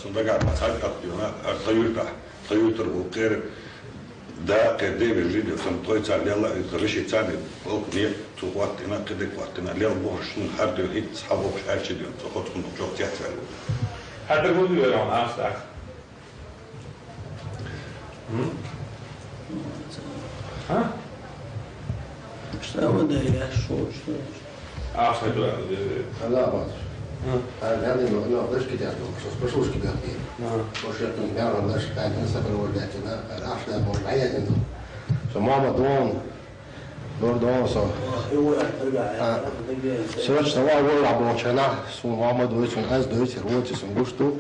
سندقات مساعد أقديونا طيوتر وقير دا قديم الفيديو سمطوي تاع يلا رشي تاني وقنية توقتنا قدك وقتنا ليل بوشن حد هيت صحابه مش عارف يديون تاخذكم جوك تياتر هذا هو اللي يلعن أصلاً. ها؟ شو ده يا شو؟ أصلاً لا بس. هذا ما نقدرش كده بس مش كده كتير. مش يعني ما نقدرش بعد نسافر ولدتنا الأحلام والعيال إنه سمعنا دون صار. سوتش توا ولا بوشنا سو محمد ويسون أز دويتر ويتسون بوشتو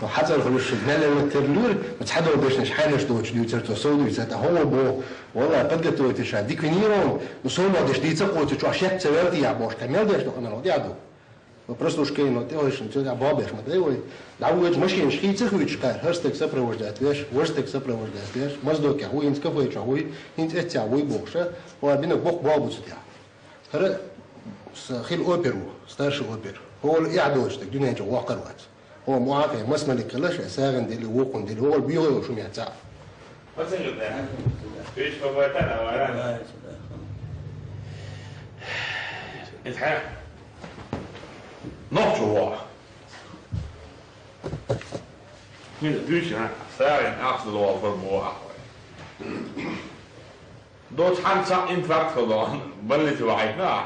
حتى الخلوش الجنال والترلور بتحدوا باش نشحنش دوتش دويتر توصلوا يزات هو بو والله بدك تويتش ديك نيرون وصلنا دش دي تقوى تشوشيت تبردي يا باش كمل دش أنا ودي عدو وبرسلو شكين وتيوش نتوجع بابيش ما تلاقي دعوج ماشي نشخي تخويش كار هرستك سفر وجدات ليش ورستك سفر وجدات ليش مصدوك هو ينتكفوا يتشوي ينتأتي عوي بوشة وبينك بوق بابو تديع هذا خيل أوبرو ستارش أوبر هو الإعدوش تك دنيا جوا قروات هو معافى مسمى لكلاش أساغن ديل وقن ديل هو البيوه وشو ميعتاع ما تنقل ده فيش فواتنا ولا إتحاق نقطة واحد من الدوشة ساعين أحسن الوالفر بواحد دوت حنسا إنفاق خدان بلت وعينا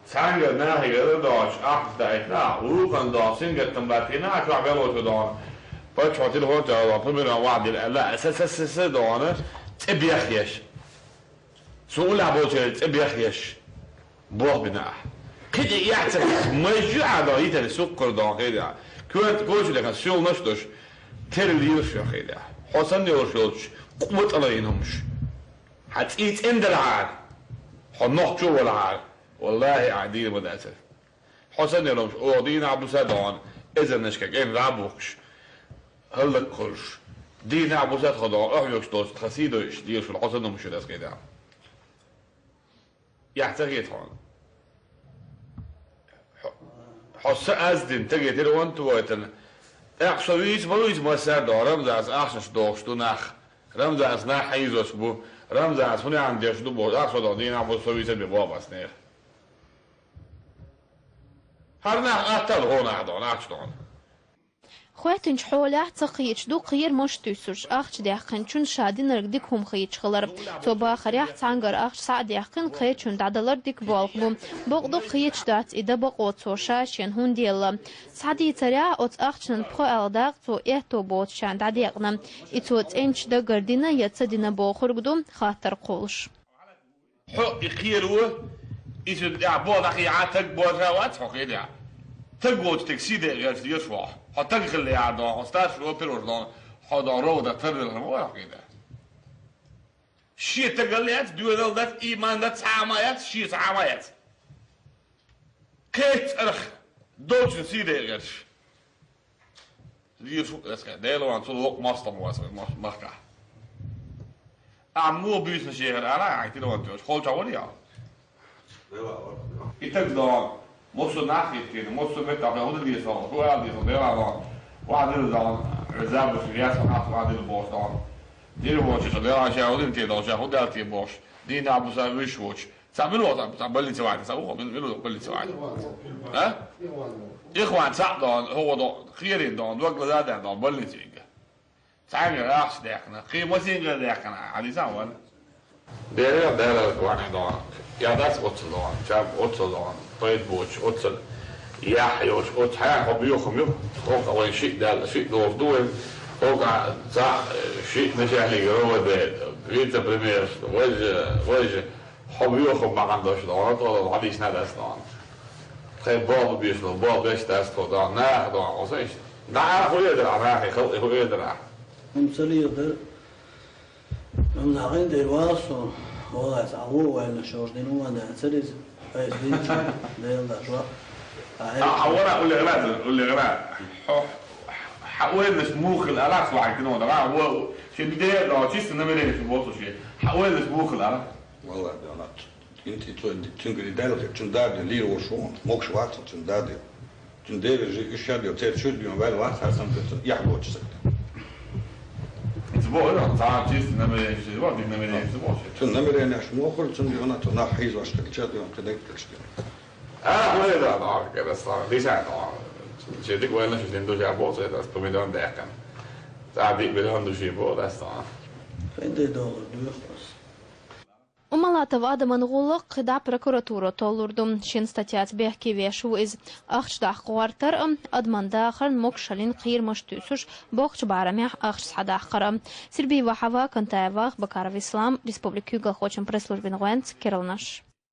سانجا ناهي دوش أحسن دايتنا وروكان دا سنجا تنباتينا شو عبالو خدان باش عطيل هوتا طبعا وعد لا أساس دانه تبيخيش سؤال عبوتي تبيخيش بوح بناح كده يحتاج مجموعة ضعيفة للسكر داخلها كنت قلت لك الشغل نشطش ترليوش يا خيدا حسن يوشلش قوة عليهمش حتيت عند العار حنخ جو العار والله قاعدين بدأت حسن يوشلش أودين عبد سادان إذا نشكك إن رابوكش هلك كلش دين عبد ساد خدا أحيوش دوست خسيدوش ديوش الحسن مش ده كده يحتاج يتهان حس أزدين تجي تلوان تويتن أحسويش برويش مسار دارم داس أحسش دوشتو نخ رم داس نخ حيزوش بو رم داس هني عنديش دو بو أحسو دادين عبو سويش بباب أسنير هر نخ أتل هون أحدان أحشدان خواتنش حوله تقيش دو قير مش تيسوش أخش ديحقن چون شادي نرقدك هم خيش خلر توبا خريح تانجر أخش ساعد ديحقن قير چون دعدلر ديك بالغ بو خيش دات إذا بقوت سوشا شين هون ديلا سعدي تريا أوت أخشن بخو ألداغ تو إهتو بوت شان دعديقنا إتوت إنش دا قردنا يتصدنا بو خرقدو خاطر قولش حق يخيروه إذا دعبو دقي عاتك بوزاوات حقيدة تقوت تكسيدة غير يسوع حتى اللي عادوا هستاش وبيروردان حدا رودا ترى الموضوع كده شيء تقليات دول ده إيمان ده تعاميات شيء تعاميات كيت أرخ دوش نسيده غيرش ليش اسكت ده لو عن طول وقت ماستر ماسكه عمو بيس نشير أنا عايز لو أنت خالص عوريا يتقدر موسو ناخذ كده موسو متى هو اللي صار هو اللي صار ده وعدل دان رزاب في رياس حاط وعدل بوش دان دير بوش خلينا عشان هودين تيدا عشان هودين تي بوش دين أبو سامي وش تعملوا تعمل سواعد سووا بل سواعد ها إخوان صعدان هو دان خيرين دان وقت لا دان بل تيجا تعمل راح داخنا خير ما سينجا داخنا على زمان ده واحد دان يا داس أتصلان شاب أتصلان طيب بوش أتصل يحيوش أتحاق وبيوخم يوم فوق أول شيء ده شيء دوف دوم فوق صح شيء نجاح لي رواد ريت بريمير وجه حبيوخم ما عندوش دارات ولا عديش نادس دان خير باب بيشلو باب بيش تاستو دان نه دان وصيش نه هو يقدر على خلق هو يقدر ممثلي يقدر من عين دلواسو هو عاو ولا شوش دينو وانا تريز ايش دين ده شو حورا قول لي غراء حاول نسموخ الألاف واحد كده وده هو شيء ده لو تيجي نعمله في البوصة شيء حاول نسموخ الألاف والله ده أنت تنقل دالك تنداد ليه وشون موكش وقت تنداد Çünkü devir işler diyor, terçül diyor, böyle var, her zaman yaklı olacak. İşte bu öyle, saat çizdi, ne böyle şey var, dinlemeye hepsi boş. Çünkü ne bileyim, şu okul için diyor, ona tırnak hiç başlık diyor, kadar geçiyor. Öyle de abi, kedessä on lisätä. Sitten kun ennen sitten tosiaan puhutaan tästä, kun mitä on tehty. Saatiin vielä on tosiaan puhutaan. Kendi de olur diyor. Умалатов адамын ғулы қыда прокуратура толурдум. Шин статьят бехки вешу из ахчдах қуартар адманда қырн мокшалин қиыр маштусуш боқч барамях ахч садах қара. Сирби Вахава Кантаевах Бакаров Ислам Республика Юга Хочем пресс-службин Гуэнц Кирилнаш.